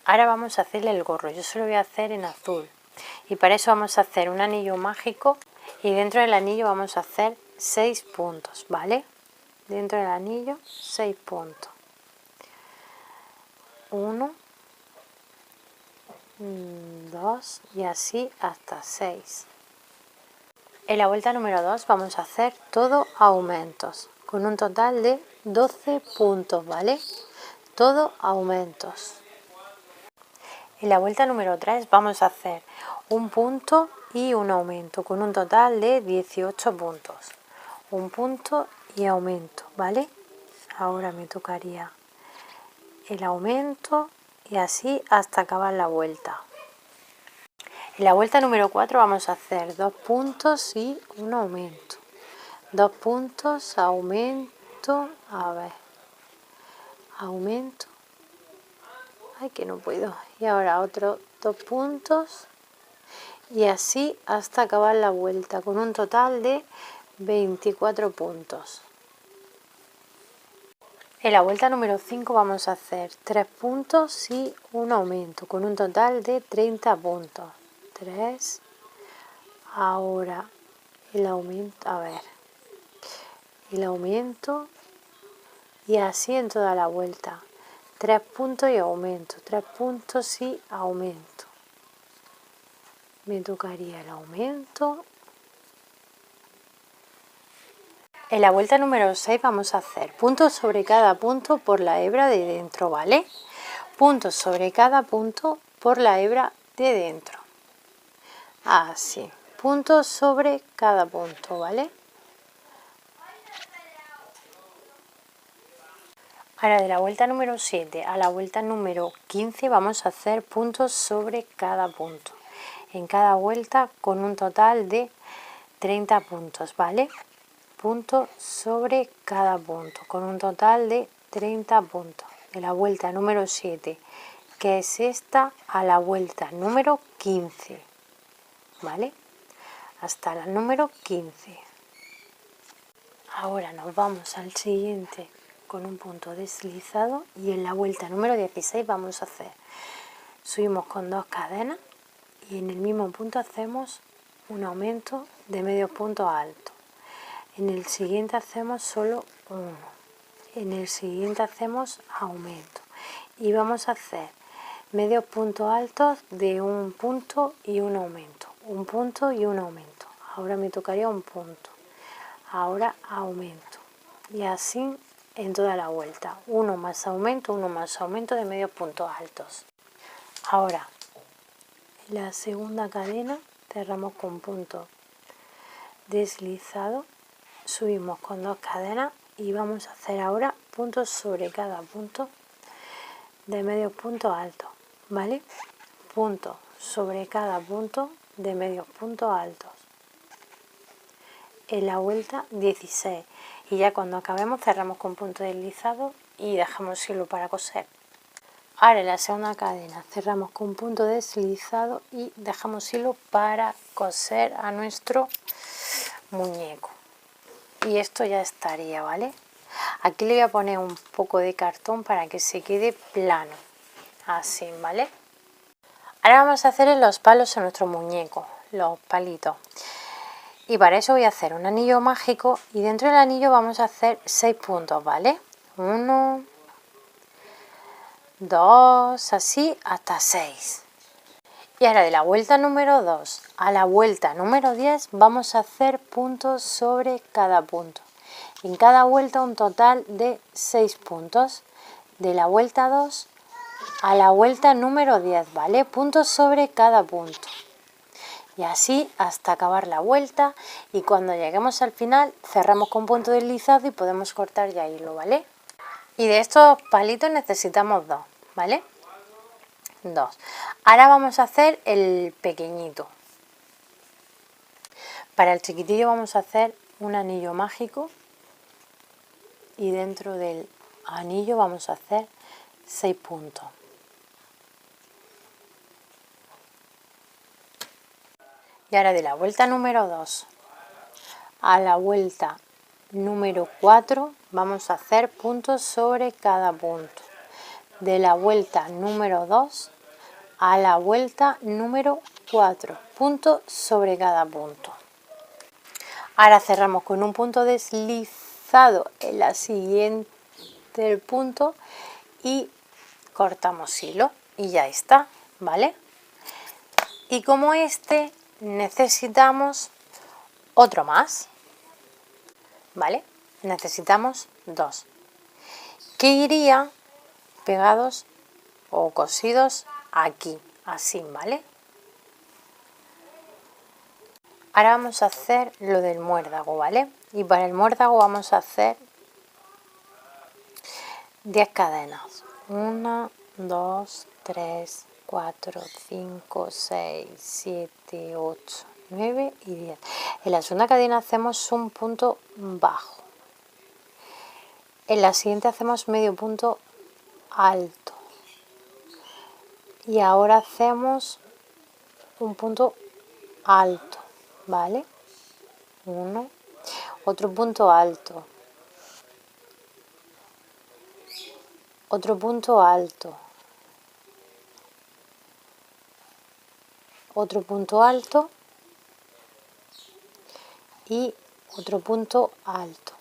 Ahora vamos a hacerle el gorro, yo se lo voy a hacer en azul. Y para eso vamos a hacer un anillo mágico y dentro del anillo vamos a hacer 6 puntos, ¿vale? Dentro del anillo 6 puntos. 1, 2 y así hasta 6. En la vuelta número 2 vamos a hacer todo aumentos, con un total de 12 puntos, ¿vale? Todo aumentos. En la vuelta número 3 vamos a hacer un punto y un aumento, con un total de 18 puntos. Un punto y aumento, ¿vale? Ahora me tocaría el aumento y así hasta acabar la vuelta. En la vuelta número 4 vamos a hacer 2 puntos y un aumento. 2 puntos, aumento, a ver, aumento, ay que no puedo, y ahora otros 2 puntos y así hasta acabar la vuelta con un total de 24 puntos. En la vuelta número 5 vamos a hacer 3 puntos y un aumento con un total de 30 puntos. 3, ahora el aumento, a ver, el aumento y así en toda la vuelta. 3 puntos y aumento, 3 puntos y aumento. Me tocaría el aumento. En la vuelta número 6 vamos a hacer puntos sobre cada punto por la hebra de dentro, ¿vale? Puntos sobre cada punto por la hebra de dentro. Así, puntos sobre cada punto, ¿vale? Ahora de la vuelta número 7 a la vuelta número 15 vamos a hacer puntos sobre cada punto. En cada vuelta con un total de 30 puntos, ¿vale? Puntos sobre cada punto con un total de 30 puntos. De la vuelta número 7, que es esta, a la vuelta número 15, ¿vale? Hasta la número 15. Ahora nos vamos al siguiente con un punto deslizado y en la vuelta número 16 vamos a hacer, subimos con 2 cadenas y en el mismo punto hacemos un aumento de medio punto alto. En el siguiente hacemos solo uno, en el siguiente hacemos aumento y vamos a hacer medios puntos altos de un punto y un aumento, un punto y un aumento. Ahora me tocaría un punto, ahora aumento y así en toda la vuelta, uno más aumento de medios puntos altos. Ahora en la segunda cadena cerramos con punto deslizado, subimos con 2 cadenas y vamos a hacer ahora puntos sobre cada punto de medios puntos altos, ¿vale? Puntos sobre cada punto de medios puntos altos. En la vuelta 16 y ya cuando acabemos cerramos con punto deslizado y dejamos hilo para coser. Ahora en la segunda cadena cerramos con punto deslizado y dejamos hilo para coser a nuestro muñeco. Y esto ya estaría, ¿vale? Aquí le voy a poner un poco de cartón para que se quede plano, así, ¿vale? Ahora vamos a hacer los palos a nuestro muñeco, los palitos. Y para eso voy a hacer un anillo mágico y dentro del anillo vamos a hacer 6 puntos, ¿vale? 1, 2, así hasta 6. Y ahora de la vuelta número 2 a la vuelta número 10 vamos a hacer puntos sobre cada punto. En cada vuelta un total de 6 puntos. De la vuelta 2 a la vuelta número 10, ¿vale? Puntos sobre cada punto. Y así hasta acabar la vuelta y cuando lleguemos al final cerramos con punto deslizado y podemos cortar ya hilo, ¿vale? Y de estos palitos necesitamos 2, ¿vale? 2. Ahora vamos a hacer el pequeñito. Para el chiquitillo vamos a hacer un anillo mágico y dentro del anillo vamos a hacer 6 puntos. Y ahora de la vuelta número 2 a la vuelta número 4 vamos a hacer puntos sobre cada punto. De la vuelta número 2 a la vuelta número 4, punto sobre cada punto. Ahora cerramos con un punto deslizado en la siguiente punto y cortamos hilo y ya está, ¿vale? Y como este necesitamos otro más, ¿vale? Necesitamos 2 que irían pegados o cosidos aquí, así, ¿vale? Ahora vamos a hacer lo del muérdago, ¿vale? Y para el muérdago vamos a hacer 10 cadenas. 1, 2, 3, 4, 5, 6, 7, 8, 9 y 10. En la segunda cadena hacemos un punto bajo. En la siguiente hacemos medio punto alto. Y ahora hacemos un punto alto, ¿vale? 1, otro punto alto, otro punto alto, otro punto alto y otro punto alto.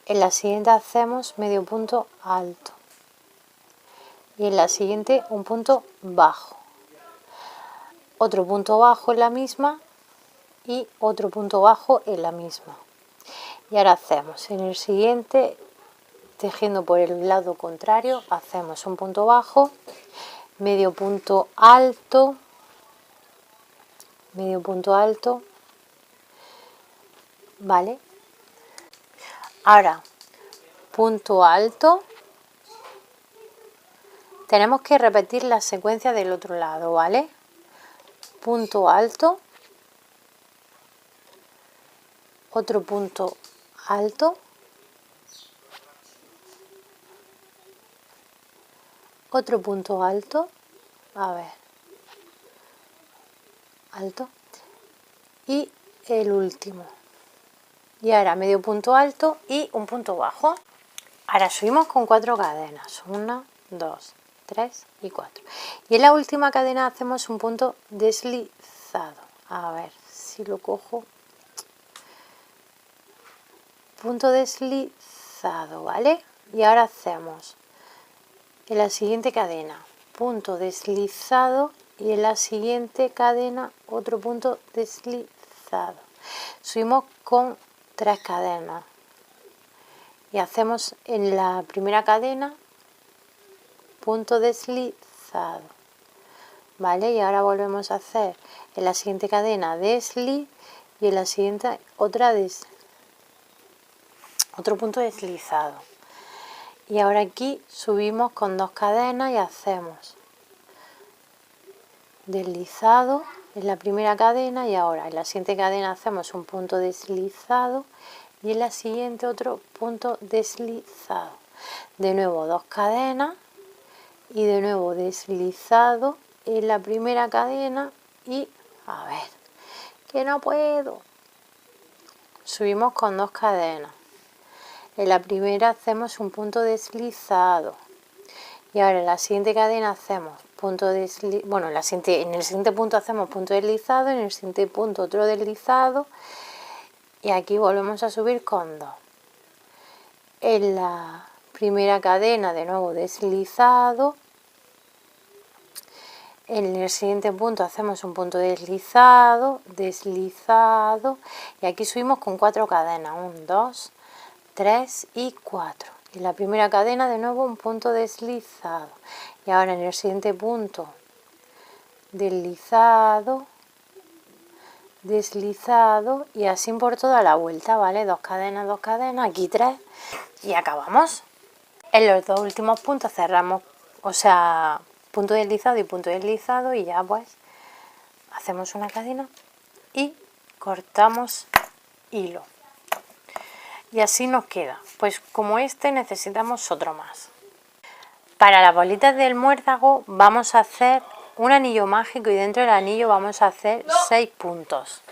En la siguiente hacemos medio punto alto y en la siguiente un punto bajo, otro punto bajo en la misma y otro punto bajo en la misma. Y ahora hacemos en el siguiente, tejiendo por el lado contrario, hacemos un punto bajo, medio punto alto, ¿vale? Ahora, punto alto, tenemos que repetir la secuencia del otro lado, ¿vale? Punto alto, otro punto alto, otro punto alto, a ver, alto, y el último. Y ahora medio punto alto y un punto bajo. Ahora subimos con 4 cadenas, 1, 2, 3 y 4. Y en la última cadena hacemos un punto deslizado. A ver si lo cojo. Punto deslizado, ¿vale? Y ahora hacemos en la siguiente cadena punto deslizado y en la siguiente cadena otro punto deslizado. Subimos con 3 cadenas y hacemos en la primera cadena punto deslizado, ¿vale? Y ahora volvemos a hacer en la siguiente cadena desliz y en la siguiente otro punto deslizado. Y ahora aquí subimos con 2 cadenas y hacemos deslizado en la primera cadena y ahora en la siguiente cadena hacemos un punto deslizado y en la siguiente otro punto deslizado. De nuevo 2 cadenas y de nuevo deslizado en la primera cadena y a ver, que no puedo. Subimos con 2 cadenas. En la primera hacemos un punto deslizado y ahora en la siguiente cadena hacemos punto deslizado, bueno, en el siguiente punto hacemos punto deslizado, en el siguiente punto otro deslizado y aquí volvemos a subir con 2. En la primera cadena de nuevo deslizado, en el siguiente punto hacemos un punto deslizado, deslizado y aquí subimos con 4 cadenas, 1, 2, 3 y 4. En la primera cadena de nuevo un punto deslizado y ahora en el siguiente punto deslizado, deslizado y así por toda la vuelta, ¿vale? 2 cadenas, 2 cadenas, aquí 3 y acabamos. En los 2 últimos puntos cerramos, o sea, punto deslizado y ya pues hacemos una cadena y cortamos hilo. Y así nos queda. Pues como este necesitamos otro más. Para las bolitas del muérdago vamos a hacer un anillo mágico y dentro del anillo vamos a hacer 6 puntos.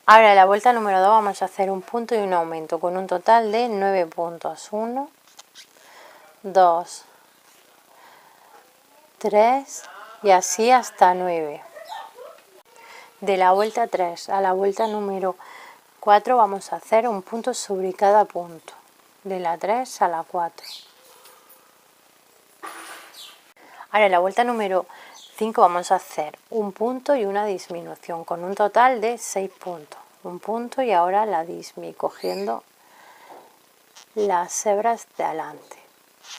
Ahora en la vuelta número 2 vamos a hacer un punto y un aumento con un total de 9 puntos. 1, 2, 3 y así hasta 9. De la vuelta 3 a la vuelta número 4 vamos a hacer un punto sobre cada punto, de la 3 a la 4. Ahora en la vuelta número 5 vamos a hacer un punto y una disminución con un total de 6 puntos. Un punto y ahora la dismi cogiendo las hebras de adelante.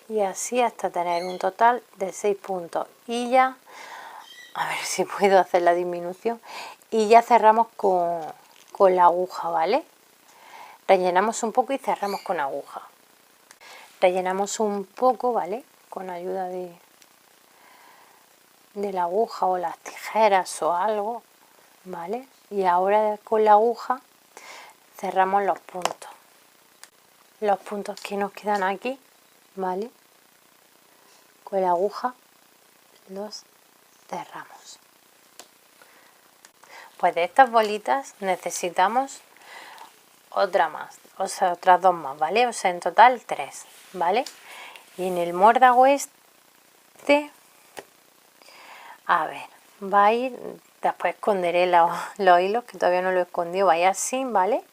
Y así hasta tener un total de 6 puntos. Y ya, a ver si puedo hacer la disminución. Y ya cerramos con la aguja, ¿vale? Rellenamos un poco y cerramos con aguja. Rellenamos un poco, ¿vale? Con ayuda de la aguja o las tijeras o algo, ¿vale? Y ahora con la aguja cerramos los puntos que nos quedan aquí, ¿vale? Con la aguja los cerramos. Pues de estas bolitas necesitamos otra más, o sea, otras 2 más, ¿vale? O sea, en total 3, ¿vale? Y en el muérdago este, a ver, va a ir, después esconderé los hilos, que todavía no lo he escondido, va a ir así, ¿vale?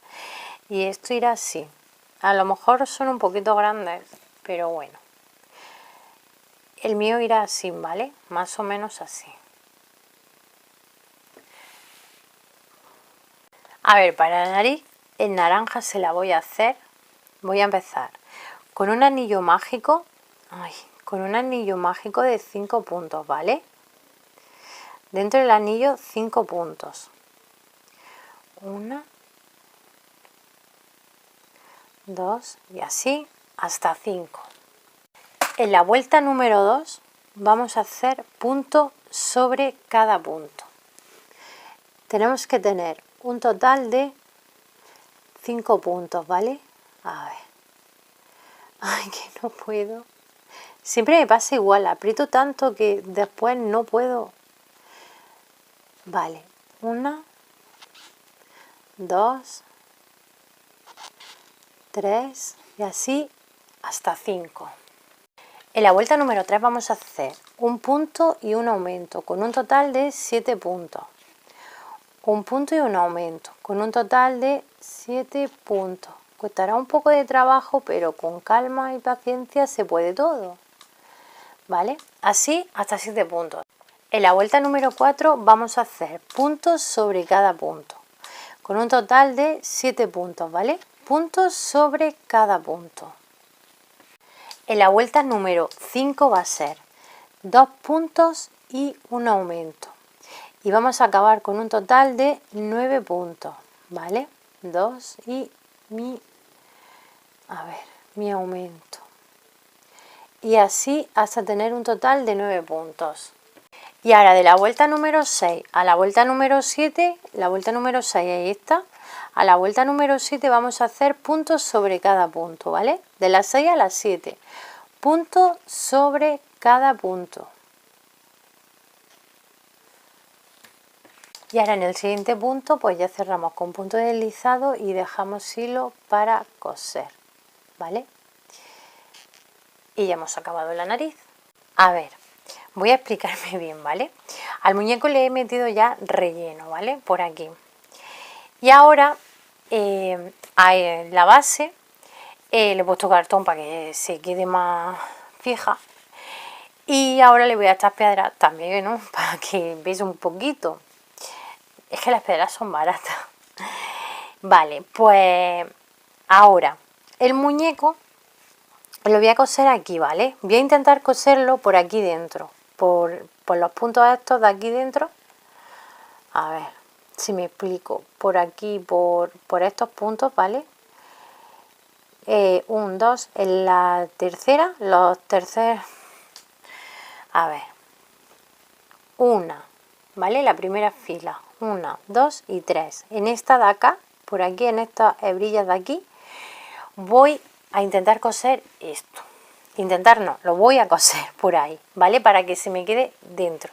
Y esto irá así. A lo mejor son un poquito grandes, pero bueno. El mío irá así, ¿vale? Más o menos así. A ver, para la nariz, en naranja se la voy a hacer. Voy a empezar con un anillo mágico. Con un anillo mágico de 5 puntos, ¿vale? Dentro del anillo 5 puntos. 1, 2 y así hasta 5. En la vuelta número 2 vamos a hacer punto sobre cada punto. Tenemos que tener un total de 5 puntos, ¿vale? A ver. Ay, que no puedo. Siempre me pasa igual, aprieto tanto que después no puedo. Vale, 1, 2, 3 y así hasta 5. En la vuelta número 3 vamos a hacer un punto y un aumento con un total de 7 puntos. Un punto y un aumento con un total de 7 puntos. Costará un poco de trabajo, pero con calma y paciencia se puede todo. ¿Vale? Así hasta 7 puntos. En la vuelta número 4 vamos a hacer puntos sobre cada punto, con un total de 7 puntos, ¿vale? Puntos sobre cada punto. En la vuelta número 5 va a ser 2 puntos y un aumento. Y vamos a acabar con un total de 9 puntos, ¿vale? 2 y mi aumento. Y así hasta tener un total de 9 puntos. Y ahora de la vuelta número 6 a la vuelta número 7, la vuelta número 6 ahí está, a la vuelta número 7 vamos a hacer puntos sobre cada punto, ¿vale? De las 6 a las 7, puntos sobre cada punto. Y ahora en el siguiente punto pues ya cerramos con punto deslizado y dejamos hilo para coser, ¿vale? Y ya hemos acabado la nariz. A ver, voy a explicarme bien, ¿vale? Al muñeco le he metido ya relleno, ¿vale? Por aquí. Y ahora a la base le he puesto cartón para que se quede más fija. Y ahora le voy a echar piedras también, ¿no? Para que pese un poquito. Es que las piedras son baratas. Vale, pues ahora el muñeco lo voy a coser aquí, ¿vale? Voy a intentar coserlo por aquí dentro, por los puntos estos de aquí dentro. A ver si me explico. Por aquí, por estos puntos, ¿vale? 1, 2, en la tercera, los terceros. A ver. 1, ¿vale? La primera fila. 1, 2 y 3. En esta de acá, por aquí, en estas hebrillas de aquí, voy a intentar coser esto. Intentar no, lo voy a coser por ahí, ¿vale? Para que se me quede dentro.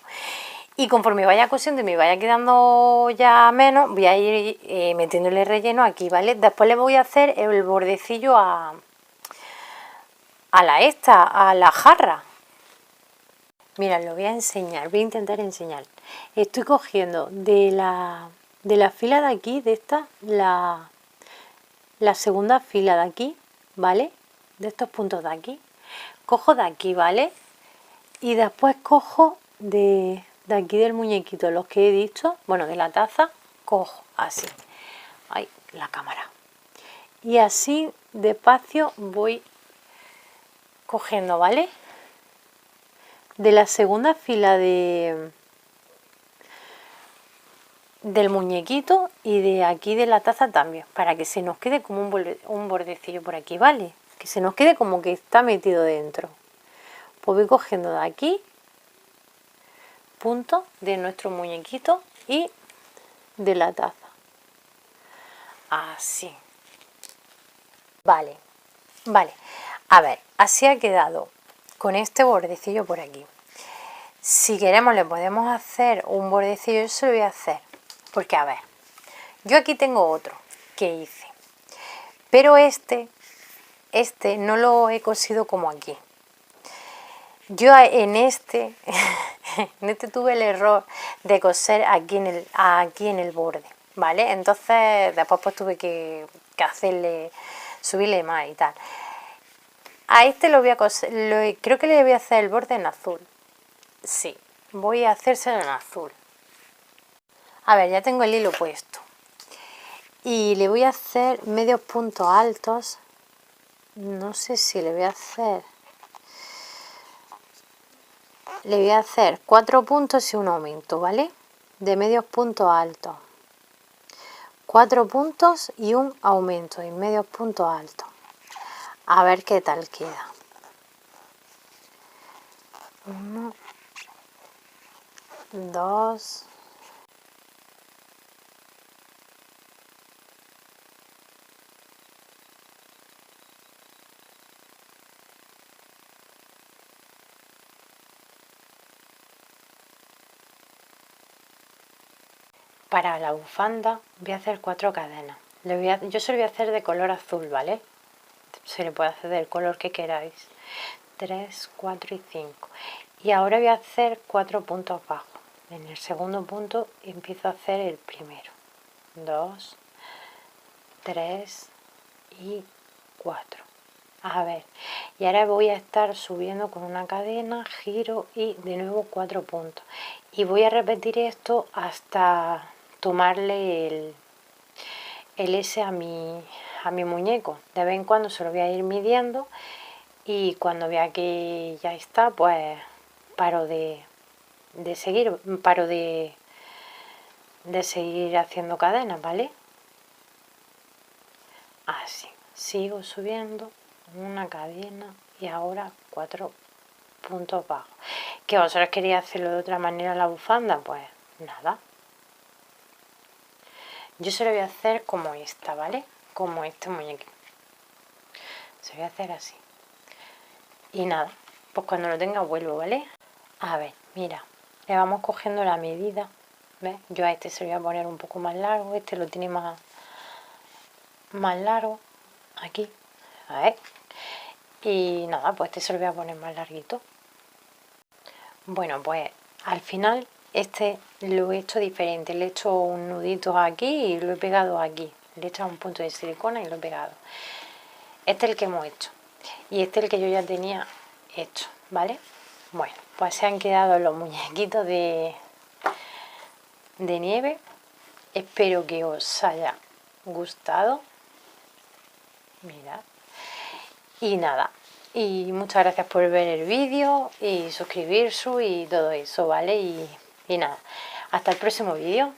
Y conforme vaya cosiendo y me vaya quedando ya menos, voy a ir metiéndole relleno aquí, ¿vale? Después le voy a hacer el bordecillo a la jarra. Mira, lo voy a enseñar, voy a intentar enseñar. Estoy cogiendo de la fila de aquí, de esta, la segunda fila de aquí, ¿vale? De estos puntos de aquí. Cojo de aquí, ¿vale? Y después cojo de aquí del muñequito, los que he dicho, bueno, de la taza, cojo así. Ay, la cámara. Y así despacio voy cogiendo, ¿vale? De la segunda fila del muñequito y de aquí de la taza también, para que se nos quede como un bordecillo por aquí, ¿vale? Que se nos quede como que está metido dentro. Pues voy cogiendo de aquí puntos de nuestro muñequito y de la taza. Así. Vale, vale. A ver, así ha quedado con este bordecillo por aquí. Si queremos le podemos hacer un bordecillo, yo se lo voy a hacer. Porque a ver, yo aquí tengo otro que hice. Pero este no lo he cosido como aquí. Yo en este tuve el error de coser aquí en el borde, ¿vale? Entonces después pues tuve que hacerle, subirle más y tal. A este lo voy a coser, creo que le voy a hacer el borde en azul. Sí, voy a hacérselo en azul. A ver, ya tengo el hilo puesto. Y le voy a hacer medios puntos altos. No sé si le voy a hacer... Le voy a hacer 4 puntos y un aumento, ¿vale? De medios puntos altos. 4 puntos y un aumento y medios puntos altos. A ver qué tal queda. 1, 2... Para la bufanda voy a hacer 4 cadenas. Yo se lo voy a hacer de color azul, ¿vale? Se le puede hacer del color que queráis. 3, 4 y 5. Y ahora voy a hacer 4 puntos bajos. En el segundo punto empiezo a hacer el primero. 2, 3 y 4. A ver, y ahora voy a estar subiendo con una cadena, giro y de nuevo 4 puntos. Y voy a repetir esto hasta tomarle el S a mi muñeco. De vez en cuando se lo voy a ir midiendo y cuando vea que ya está, pues paro de seguir, paro de seguir haciendo cadenas, ¿vale? Así, sigo subiendo una cadena y ahora 4 puntos bajos. ¿Que vosotros queréis hacerlo de otra manera la bufanda? Pues nada. Yo se lo voy a hacer como esta, ¿vale? Como este muñequito. Se lo voy a hacer así. Y nada, pues cuando lo tenga vuelvo, ¿vale? A ver, mira, le vamos cogiendo la medida, ¿ves? Yo a este se lo voy a poner un poco más largo, este lo tiene más largo, aquí, a ver. Y nada, pues este se lo voy a poner más larguito. Bueno, pues al final este lo he hecho diferente, le he hecho un nudito aquí y lo he pegado aquí. Le he echado un punto de silicona y lo he pegado. Este es el que hemos hecho. Y este es el que yo ya tenía hecho, ¿vale? Bueno, pues se han quedado los muñequitos de nieve. Espero que os haya gustado. Mirad. Y nada. Y muchas gracias por ver el vídeo y suscribirse y todo eso, ¿vale? Y nada. Hasta el próximo vídeo.